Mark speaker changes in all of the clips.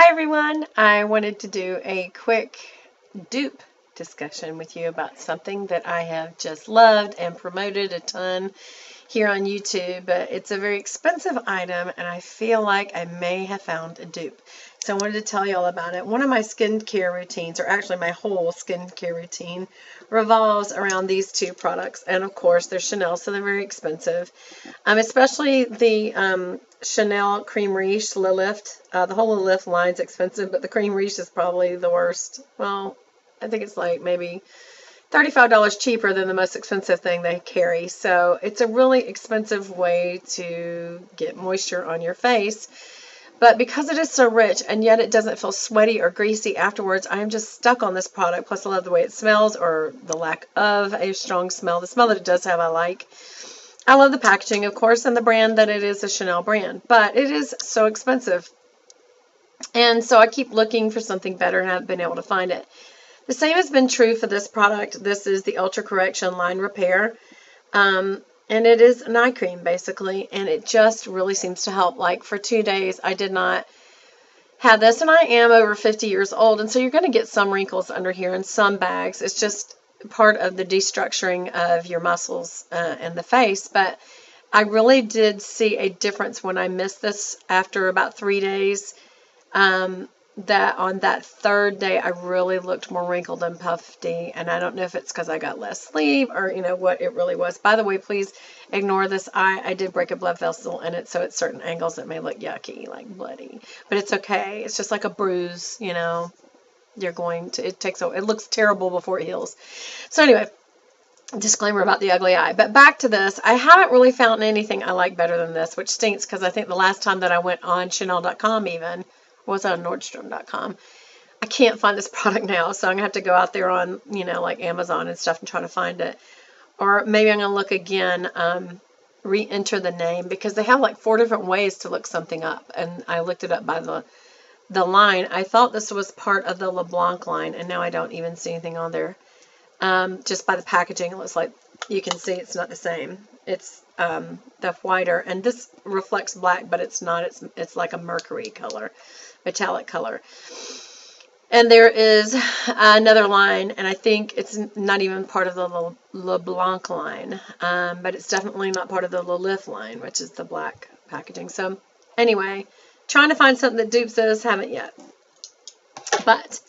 Speaker 1: Hi everyone, I wanted to do a quick dupe discussion with you about something that I have just loved and promoted a ton here on YouTube, but it's a very expensive item and I feel like I may have found a dupe. So I wanted to tell you all about it. One of my skincare routines, or actually my whole skincare routine, revolves around these two products. And of course, they're Chanel, so they're very expensive. Especially the Chanel Cream Riche Le Lift. The whole Le Lift line's expensive, but the Cream Riche is probably the worst. Well, I think it's like maybe $35 cheaper than the most expensive thing they carry. So it's a really expensive way to get moisture on your face. But because it is so rich and yet it doesn't feel sweaty or greasy afterwards, I'm just stuck on this product. Plus I love the way it smells, or the lack of a strong smell. The smell that it does have I like. I love the packaging, of course, and the brand that it is a Chanel brand. But it is so expensive. And so I keep looking for something better and I haven't been able to find it. The same has been true for this product. This is the Ultra Correction Line Repair. And it is an eye cream, basically. And it just really seems to help. Like, for 2 days, I did not have this. And I am over 50 years old. And so you're going to get some wrinkles under here and some bags. It's just part of the destructuring of your muscles and the face. But I really did see a difference when I missed this after about 3 days. That on that third day I really looked more wrinkled and puffy, and I don't know if it's because I got less sleep or what it really was. By the way, please ignore this eye. I did break a blood vessel in it, so at certain angles it may look yucky, like bloody, but it's okay. It's just like a bruise, you're going to, it looks terrible before it heals. So anyway, disclaimer about the ugly eye. But back to this, I haven't really found anything I like better than this, which stinks because I think the last time that I went on Chanel.com even was on Nordstrom.com. I can't find this product now, so I'm gonna have to go out there on like Amazon and stuff and try to find it, or maybe I'm gonna look again, re-enter the name, because they have like 4 different ways to look something up, and I looked it up by the line. I thought this was part of the LeBlanc line, and now I don't even see anything on there. Just by the packaging, it looks like you can see it's not the same. It's the whiter, and this reflects black, but it's not. It's like a mercury color, metallic color. And there is another line, and I think it's not even part of the LeBlanc line, but it's definitely not part of the Le Lift line, which is the black packaging. So anyway, trying to find something that dupes this, haven't yet. But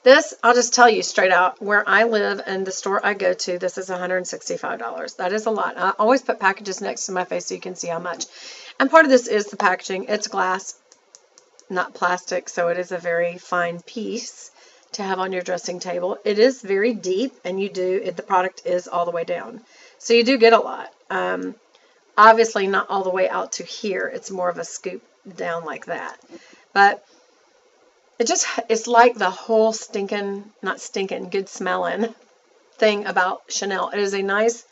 Speaker 1: this, I'll just tell you straight out, where I live and the store I go to, this is $165. That is a lot. I always put packages next to my face so you can see how much. And part of this is the packaging. It's glass, not plastic, so it is a very fine piece to have on your dressing table. It is very deep, and the product is all the way down. So you do get a lot. Obviously not all the way out to here. It's more of a scoop down like that. But it's like the whole good smelling thing about Chanel. It is a nice,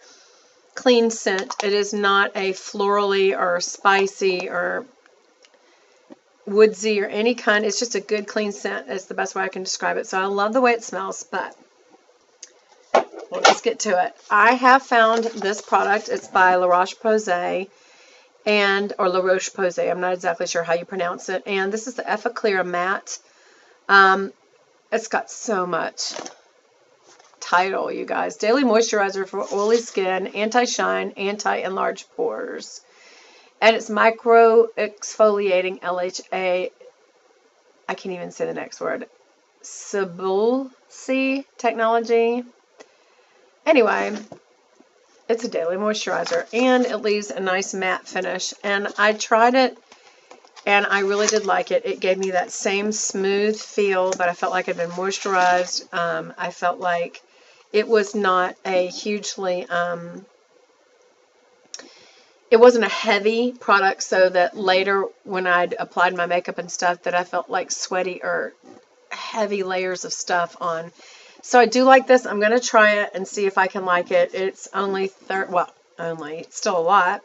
Speaker 1: clean scent. It is not a florally or spicy or woodsy or any kind. It's just a good, clean scent. It's the best way I can describe it. So I love the way it smells, but let's get to it. I have found this product. It's by La Roche-Posay. Or La Roche-Posay. I'm not exactly sure how you pronounce it. And this is the Effaclear Matte. It's got so much title, you guys. Daily moisturizer for oily skin, anti-shine, anti-enlarged pores. And it's micro exfoliating LHA. I can't even say the next word. Subulsi technology. Anyway, it's a daily moisturizer, and it leaves a nice matte finish. And I tried it, and I really did like it. It gave me that same smooth feel, but I felt like it had been moisturized. I felt like it was not a hugely, it wasn't a heavy product, so that later when I'd applied my makeup and stuff, that I felt like sweaty or heavy layers of stuff on. So I do like this. I'm going to try it and see if I can like it. It's only, it's still a lot.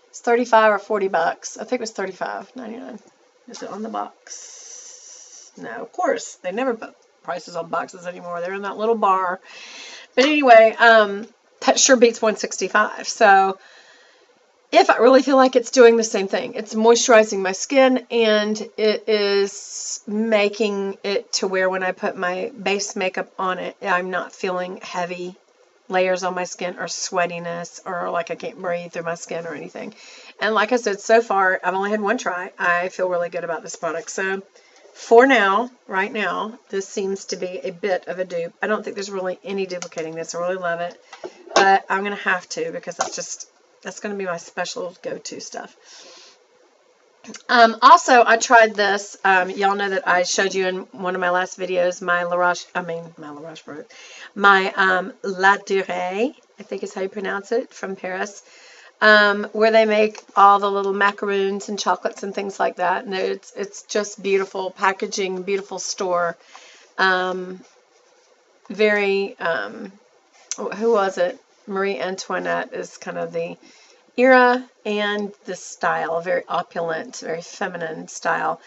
Speaker 1: It's 35 or 40 bucks. I think it was $35.99. Is it on the box? No, of course. They never put prices on boxes anymore. They're in that little bar. But anyway, that sure beats $165. So if I really feel like it's doing the same thing. It's moisturizing my skin, and it is making it to where when I put my base makeup on it, I'm not feeling heavy layers on my skin or sweatiness or like I can't breathe through my skin or anything. And like I said, so far, I've only had one try. I feel really good about this product. So for now, right now, this seems to be a bit of a dupe. I don't think there's really any duplicating this. I really love it. But I'm going to have to, because that's going to be my special go-to stuff. Also, I tried this. Y'all know that I showed you in one of my last videos my LaDuree, I think is how you pronounce it, from Paris, where they make all the little macaroons and chocolates and things like that. And it's just beautiful packaging, beautiful store. Very, who was it? Marie Antoinette is kind of the era and the style, very opulent, very feminine style.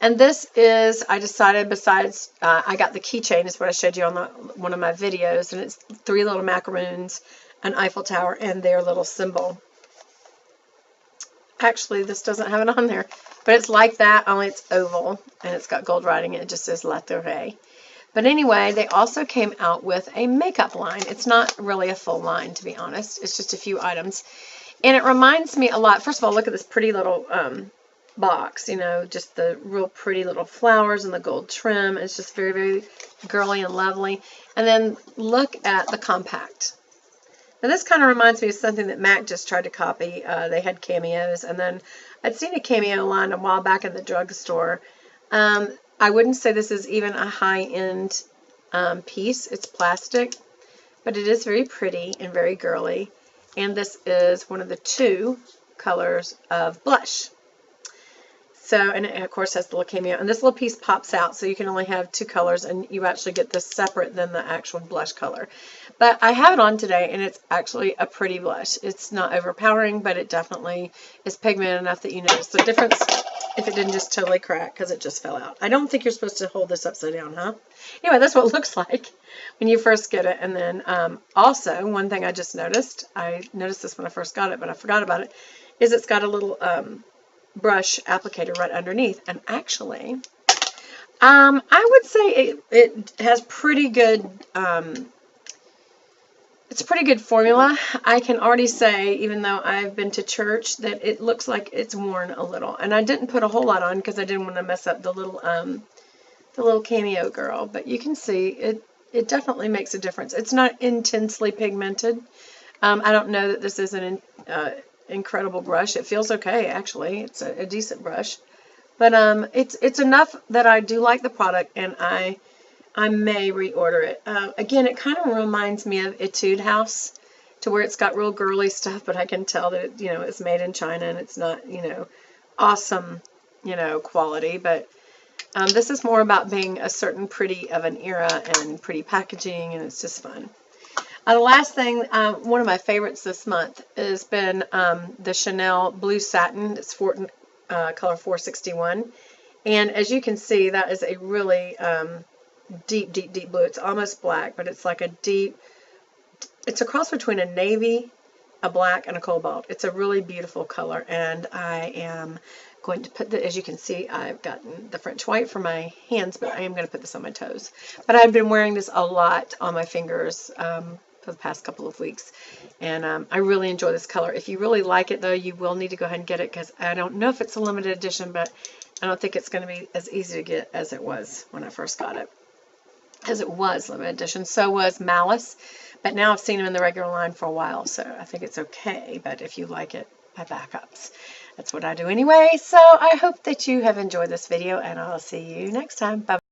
Speaker 1: And this is, I decided, besides, I got the keychain, is what I showed you on one of my videos, and it's 3 little macaroons, an Eiffel Tower, and their little symbol. Actually, this doesn't have it on there, but it's like that, only it's oval, and it's got gold writing, and it just says LaDuree. But anyway, they also came out with a makeup line. It's not really a full line, to be honest. It's just a few items. And it reminds me a lot. First of all, look at this pretty little box, you know, just the real pretty little flowers and the gold trim. It's just very, very girly and lovely. And then look at the compact. Now, this kind of reminds me of something that MAC just tried to copy. They had cameos, and then I'd seen a cameo line a while back in the drugstore. I wouldn't say this is even a high-end piece. It's plastic, but it is very pretty and very girly. And this is one of the 2 colors of blush. So, and it of course has the little cameo. And this little piece pops out, so you can only have 2 colors, and you actually get this separate than the actual blush color. But I have it on today, and it's actually a pretty blush. It's not overpowering, but it definitely is pigmented enough that you notice the difference if it didn't just totally crack because it just fell out. I don't think you're supposed to hold this upside down, huh? Anyway, that's what it looks like when you first get it. And then also, one thing I just noticed, I noticed this when I first got it, but I forgot about it, is it's got a little brush applicator right underneath. And actually, I would say it has pretty good, it's a pretty good formula. I can already say, even though I've been to church, that it looks like it's worn a little. And I didn't put a whole lot on because I didn't want to mess up the little cameo girl. But you can see it definitely makes a difference. It's not intensely pigmented. I don't know that this is an incredible brush. It feels okay, actually. It's a decent brush. But it's enough that I do like the product, and I may reorder it. Again, it kind of reminds me of Etude House, to where it's got real girly stuff, but I can tell that it, it's made in China, and it's not, awesome, quality. But this is more about being a certain pretty of an era and pretty packaging, and it's just fun. The last thing, one of my favorites this month has been the Chanel Blue Satin. It's color 461. And as you can see, that is a really deep, deep, deep blue. It's almost black, but it's like a deep, it's a cross between a navy, a black, and a cobalt. It's a really beautiful color, and I am going to put as you can see, I've gotten the French white for my hands, but I am going to put this on my toes. But I've been wearing this a lot on my fingers for the past couple of weeks, and I really enjoy this color. If you really like it, though, you will need to go ahead and get it, because I don't know if it's a limited edition, but I don't think it's going to be as easy to get as it was when I first got it. As it was limited edition, so was Malice, but now I've seen them in the regular line for a while, so I think it's okay. But if you like it, buy backups. That's what I do anyway. So I hope that you have enjoyed this video, and I'll see you next time. Bye.